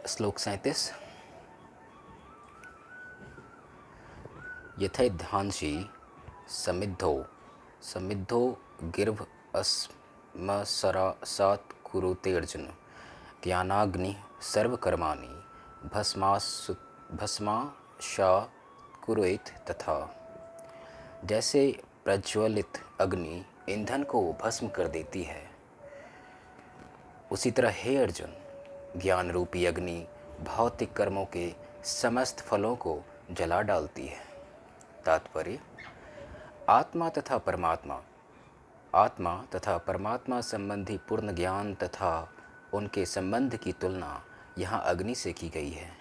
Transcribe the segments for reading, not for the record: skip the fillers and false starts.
श्लोक 37। यथैधांसि समिद्धो समिद्धो गिर्भ अस्मसरासात् कुरुते अर्जुन ज्ञानाग्नि सर्वकर्माणि भस्माशा कुरुत तथा। जैसे प्रज्वलित अग्नि ईंधन को भस्म कर देती है, उसी तरह हे अर्जुन, ज्ञान रूपी अग्नि भौतिक कर्मों के समस्त फलों को जला डालती है। तात्पर्य: आत्मा तथा परमात्मा संबंधी पूर्ण ज्ञान तथा उनके संबंध की तुलना यहाँ अग्नि से की गई है।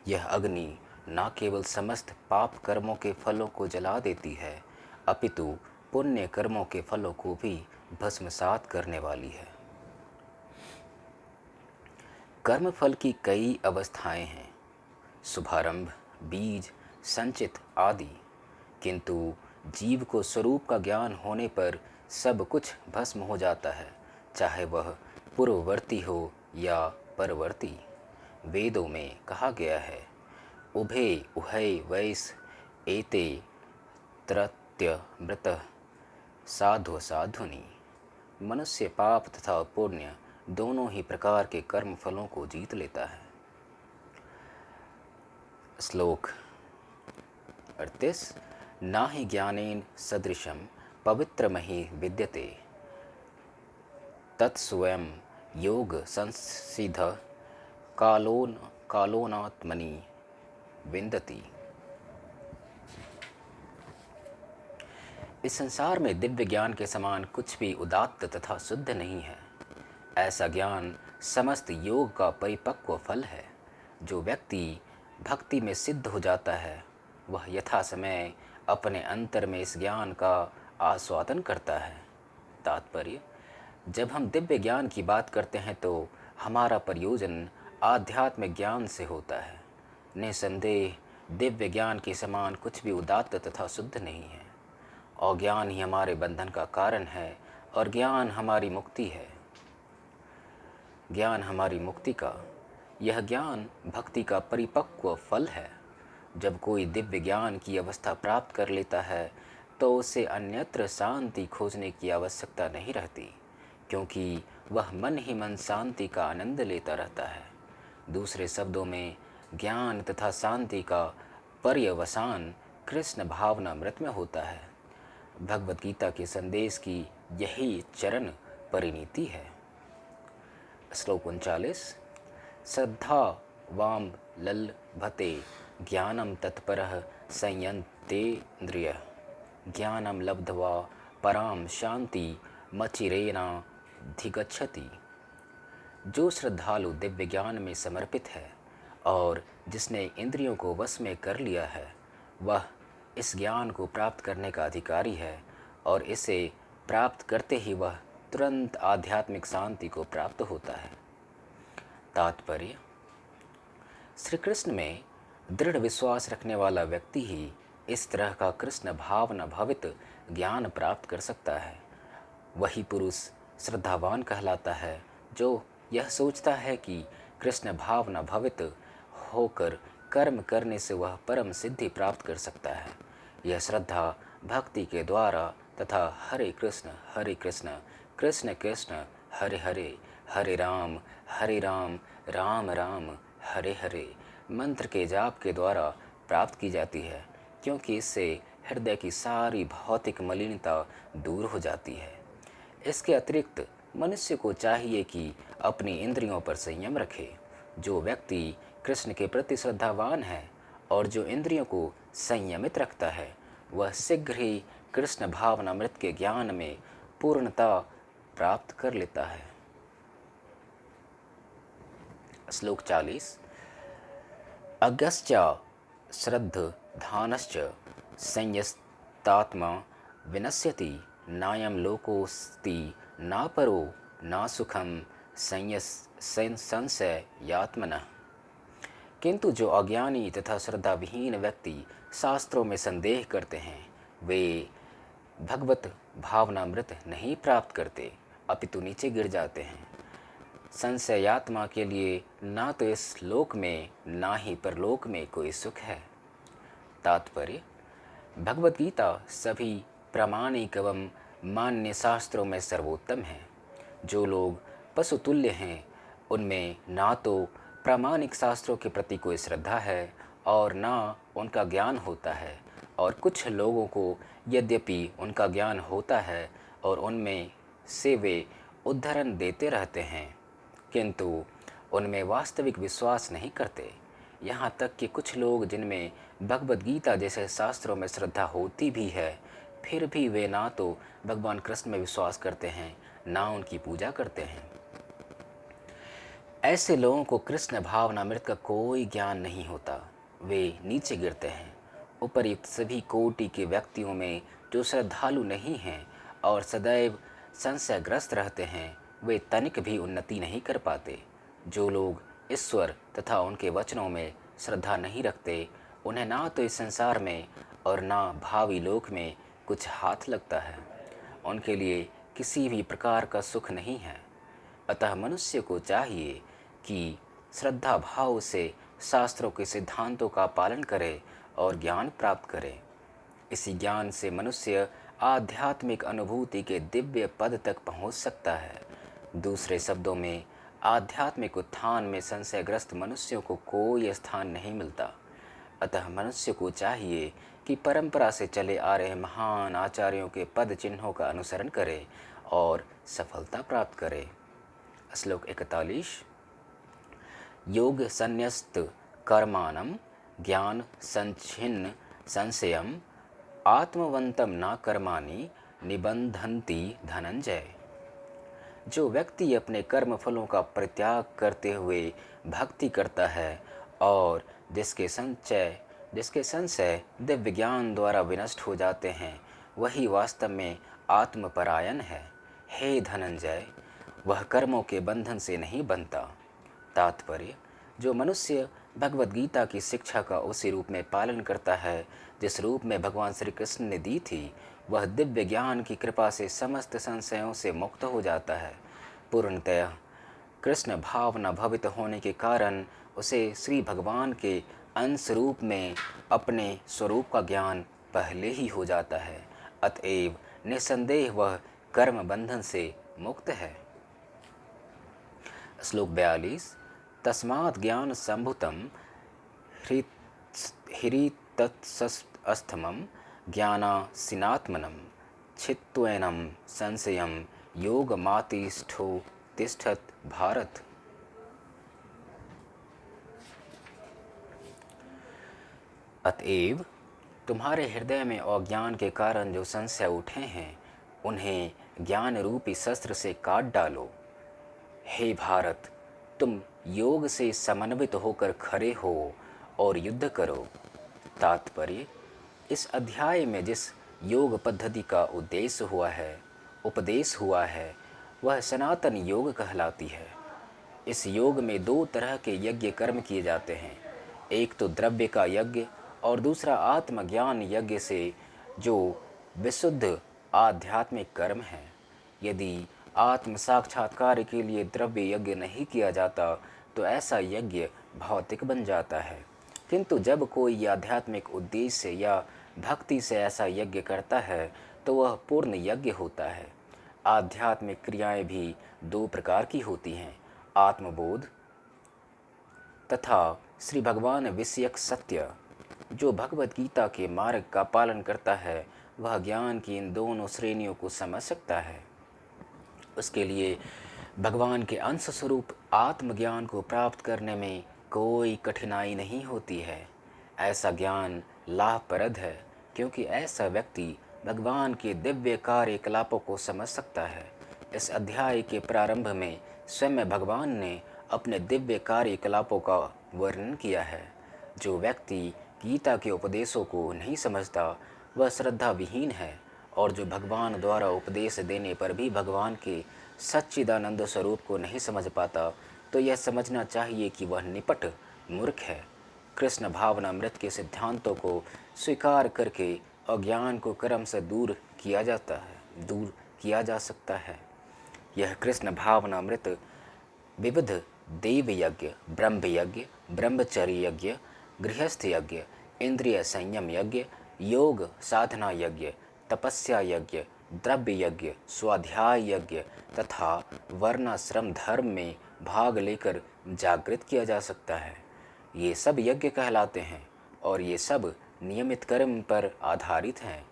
यह अग्नि न केवल समस्त पाप कर्मों के फलों को जला देती है, अपितु पुण्य कर्मों के फलों को भी भस्मसात करने वाली है। कर्म फल की कई अवस्थाएं हैं, शुभारंभ, बीज, संचित आदि, किंतु जीव को स्वरूप का ज्ञान होने पर सब कुछ भस्म हो जाता है, चाहे वह पूर्ववर्ती हो या परवर्ती। वेदों में कहा गया है, उभे उभय वैस एते त्रत्य मृत साधु साधुनी। मनुष्य पाप तथा पुण्य दोनों ही प्रकार के कर्म फलों को जीत लेता है। श्लोक 38। ना ही ज्ञानेन सदृशं पवित्रमहि विद्यते तत्स्वयं योग संसिद्ध कालोनात्मनि विन्दति। इस संसार में दिव्य ज्ञान के समान कुछ भी उदात्त तथा शुद्ध नहीं है। ऐसा ज्ञान समस्त योग का परिपक्व फल है। जो व्यक्ति भक्ति में सिद्ध हो जाता है, वह यथा समय अपने अंतर में इस ज्ञान का आस्वादन करता है। तात्पर्य: जब हम दिव्य ज्ञान की बात करते हैं तो हमारा प्रयोजन आध्यात्मिक ज्ञान से होता है। निसंदेह दिव्य ज्ञान के समान कुछ भी उदात्त तथा शुद्ध नहीं है। अज्ञान ही हमारे बंधन का कारण है और ज्ञान हमारी मुक्ति है। ज्ञान हमारी मुक्ति का, यह ज्ञान भक्ति का परिपक्व फल है। जब कोई दिव्य ज्ञान की अवस्था प्राप्त कर लेता है तो उसे अन्यत्र शांति खोजने की आवश्यकता नहीं रहती, क्योंकि वह मन ही मन शांति का आनंद लेता रहता है। दूसरे शब्दों में, ज्ञान तथा शांति का पर्यवसान कृष्ण भावनामृत में होता है। भगवद गीता के संदेश की यही चरण परिणति है। श्लोक 39। श्रद्धा वाम ललभते ज्ञानम तत्परः संयन्तेन्द्रिय ज्ञानम लब्ध्वा पराम शांति मचिरेणाधिगच्छति। जो श्रद्धालु दिव्य ज्ञान में समर्पित है और जिसने इंद्रियों को वश में कर लिया है, वह इस ज्ञान को प्राप्त करने का अधिकारी है और इसे प्राप्त करते ही वह तुरंत आध्यात्मिक शांति को प्राप्त होता है। तात्पर्य: श्री कृष्ण में दृढ़ विश्वास रखने वाला व्यक्ति ही इस तरह का कृष्ण भावना भवित ज्ञान प्राप्त कर सकता है। वही पुरुष श्रद्धावान कहलाता है जो यह सोचता है कि कृष्ण भावना भवित होकर कर्म करने से वह परम सिद्धि प्राप्त कर सकता है। यह श्रद्धा भक्ति के द्वारा तथा हरे कृष्ण कृष्ण कृष्ण हरे हरे हरे राम राम राम हरे हरे मंत्र के जाप के द्वारा प्राप्त की जाती है, क्योंकि इससे हृदय की सारी भौतिक मलिनता दूर हो जाती है। इसके अतिरिक्त मनुष्य को चाहिए कि अपनी इंद्रियों पर संयम रखे। जो व्यक्ति कृष्ण के प्रति श्रद्धावान है और जो इंद्रियों को संयमित रखता है, वह शीघ्र ही कृष्ण भावनामृत के ज्ञान में पूर्णता प्राप्त कर लेता है। श्लोक 40। अज्ञश्च श्रद्धानश्च संयस्तात्मा विनश्यति नायं लोकोऽस्ति न परो न सुखम संशयात्मनः। किंतु जो अज्ञानी तथा श्रद्धाविहीन व्यक्ति शास्त्रों में संदेह करते हैं, वे भगवत भावनामृत नहीं प्राप्त करते, अपितु नीचे गिर जाते हैं। संशयात्मा के लिए ना तो इस लोक में ना ही परलोक में कोई सुख है। तात्पर्य: भगवत गीता सभी प्रामाणिक एवं मान्य शास्त्रों में सर्वोत्तम है। जो लोग पशुतुल्य हैं उनमें ना तो प्रामाणिक शास्त्रों के प्रति कोई श्रद्धा है और ना उनका ज्ञान होता है, और कुछ लोगों को यद्यपि उनका ज्ञान होता है और उनमें से वे उद्धरण देते रहते हैं, किंतु उनमें वास्तविक विश्वास नहीं करते। यहाँ तक कि कुछ लोग जिनमें भगवद गीता जैसे शास्त्रों में श्रद्धा होती भी है, फिर भी वे ना तो भगवान कृष्ण में विश्वास करते हैं ना उनकी पूजा करते हैं। ऐसे लोगों को कृष्ण भावनामृत का कोई ज्ञान नहीं होता, वे नीचे गिरते हैं। उपर्युक्त सभी कोटि के व्यक्तियों में जो श्रद्धालु नहीं हैं और सदैव संशयग्रस्त रहते हैं, वे तनिक भी उन्नति नहीं कर पाते। जो लोग ईश्वर तथा उनके वचनों में श्रद्धा नहीं रखते, उन्हें ना तो इस संसार में और ना भावी लोक में कुछ हाथ लगता है। उनके लिए किसी भी प्रकार का सुख नहीं है। अतः मनुष्य को चाहिए कि श्रद्धा भाव से शास्त्रों के सिद्धांतों का पालन करे और ज्ञान प्राप्त करे। इसी ज्ञान से मनुष्य आध्यात्मिक अनुभूति के दिव्य पद तक पहुंच सकता है। दूसरे शब्दों में, आध्यात्मिक उत्थान में संशयग्रस्त मनुष्यों को कोई स्थान नहीं मिलता। अतः मनुष्य को चाहिए कि परंपरा से चले आ रहे महान आचार्यों के पद चिन्हों का अनुसरण करे और सफलता प्राप्त करे। श्लोक 41। योग संन्यस्त कर्माणं ज्ञान संच्छिन्न संशयम् आत्मवंतम न कर्माणि निबंधन्ति धनंजय। जो व्यक्ति अपने कर्म फलों का परित्याग करते हुए भक्ति करता है और जिसके संशय दिव्य ज्ञान द्वारा विनष्ट हो जाते हैं, वही वास्तव में आत्मपरायण है। हे धनंजय, वह कर्मों के बंधन से नहीं बनता। तात्पर्य: जो मनुष्य भगवद गीता की शिक्षा का उसी रूप में पालन करता है जिस रूप में भगवान श्री कृष्ण ने दी थी, वह दिव्य ज्ञान की कृपा से समस्त संशयों से मुक्त हो जाता है। पूर्णतः कृष्ण भावना भवित होने के कारण उसे श्री भगवान के अंश रूप में अपने स्वरूप का ज्ञान पहले ही हो जाता है। अतएव निसंदेह वह कर्म बंधन से मुक्त है। श्लोक 42। तस्मात् ज्ञान संभुतम हिरितत्सस्थमं ज्ञानासीनात्मनं छित्त्वैनं संशयं योगमातिष्ठो तिष्ठत भारत। अतएव तुम्हारे हृदय में अज्ञान के कारण जो संशय उठे हैं, उन्हें ज्ञान रूपी शस्त्र से काट डालो। हे भारत, तुम योग से समन्वित होकर खड़े हो और युद्ध करो। तात्पर्य: इस अध्याय में जिस योग पद्धति का उपदेश हुआ है वह सनातन योग कहलाती है। इस योग में दो तरह के यज्ञ कर्म किए जाते हैं, एक तो द्रव्य का यज्ञ और दूसरा आत्मज्ञान यज्ञ से जो विशुद्ध आध्यात्मिक कर्म है। यदि आत्म साक्षात्कार के लिए द्रव्य यज्ञ नहीं किया जाता तो ऐसा यज्ञ भौतिक बन जाता है, किंतु जब कोई आध्यात्मिक उद्देश्य या भक्ति से ऐसा यज्ञ करता है तो वह पूर्ण यज्ञ होता है। आध्यात्मिक क्रियाएं भी दो प्रकार की होती हैं, आत्मबोध तथा श्री भगवान विषयक सत्य। जो भगवद गीता के मार्ग का पालन करता है वह ज्ञान की इन दोनों श्रेणियों को समझ सकता है। उसके लिए भगवान के अंश स्वरूप आत्मज्ञान को प्राप्त करने में कोई कठिनाई नहीं होती है। ऐसा ज्ञान लाभप्रद है क्योंकि ऐसा व्यक्ति भगवान के दिव्य कार्यकलापों को समझ सकता है। इस अध्याय के प्रारंभ में स्वयं भगवान ने अपने दिव्य कार्यकलापों का वर्णन किया है। जो व्यक्ति गीता के उपदेशों को नहीं समझता वह श्रद्धा विहीन है, और जो भगवान द्वारा उपदेश देने पर भी भगवान के सच्चिदानंद स्वरूप को नहीं समझ पाता तो यह समझना चाहिए कि वह निपट मूर्ख है। कृष्ण भावनामृत के सिद्धांतों को स्वीकार करके अज्ञान को कर्म से दूर किया जा सकता है। यह कृष्ण भावनामृत विविध देव यज्ञ, ब्रह्म यज्ञ, ब्रह्मचर्य यज्ञ, गृहस्थ यज्ञ, इंद्रिय संयम यज्ञ, योग साधना यज्ञ, तपस्या यज्ञ, द्रव्य यज्ञ, स्वाध्याय यज्ञ तथा वर्णाश्रम धर्म में भाग लेकर जागृत किया जा सकता है। ये सब यज्ञ कहलाते हैं और ये सब नियमित कर्म पर आधारित हैं,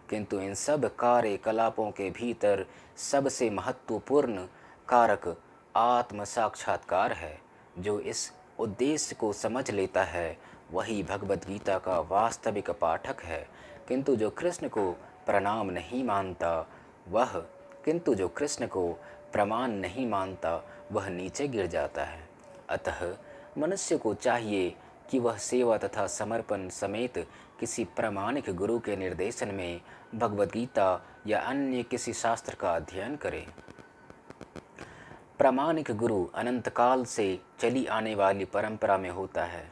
किंतु इन सब कार्यकलापों के भीतर सबसे महत्वपूर्ण कारक आत्म साक्षात्कार है। जो इस उद्देश्य को समझ लेता है वही भगवद गीता का वास्तविक पाठक है, किंतु जो कृष्ण को प्रणाम नहीं मानता प्रमाण नहीं मानता वह नीचे गिर जाता है। अतः मनुष्य को चाहिए कि वह सेवा तथा समर्पण समेत किसी प्रामाणिक गुरु के निर्देशन में भगवद गीता या अन्य किसी शास्त्र का अध्ययन करे। प्रामाणिक गुरु अनंत काल से चली आने वाली परंपरा में होता है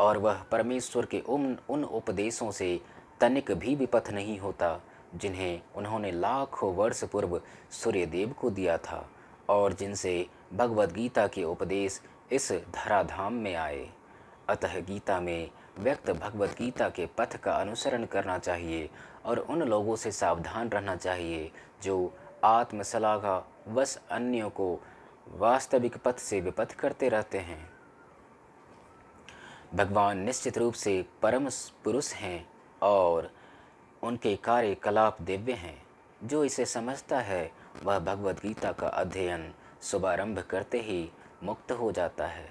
और वह परमेश्वर के उन उपदेशों से तनिक भी विपथ नहीं होता जिन्हें उन्होंने लाखों वर्ष पूर्व सूर्यदेव को दिया था और जिनसे भगवद गीता के उपदेश इस धराधाम में आए। अतः गीता में व्यक्त भगवद गीता के पथ का अनुसरण करना चाहिए और उन लोगों से सावधान रहना चाहिए जो आत्मसलाघा वश अन्यों को वास्तविक पथ से विपथ करते रहते हैं। भगवान निश्चित रूप से परम पुरुष हैं और उनके कार्यकलाप दिव्य हैं। जो इसे समझता है वह भगवद गीता का अध्ययन शुभारंभ करते ही मुक्त हो जाता है।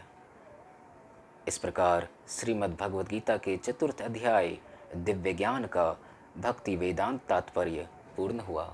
इस प्रकार श्रीमद् भगवद गीता के चतुर्थ अध्याय दिव्य ज्ञान का भक्ति वेदांत तात्पर्य पूर्ण हुआ।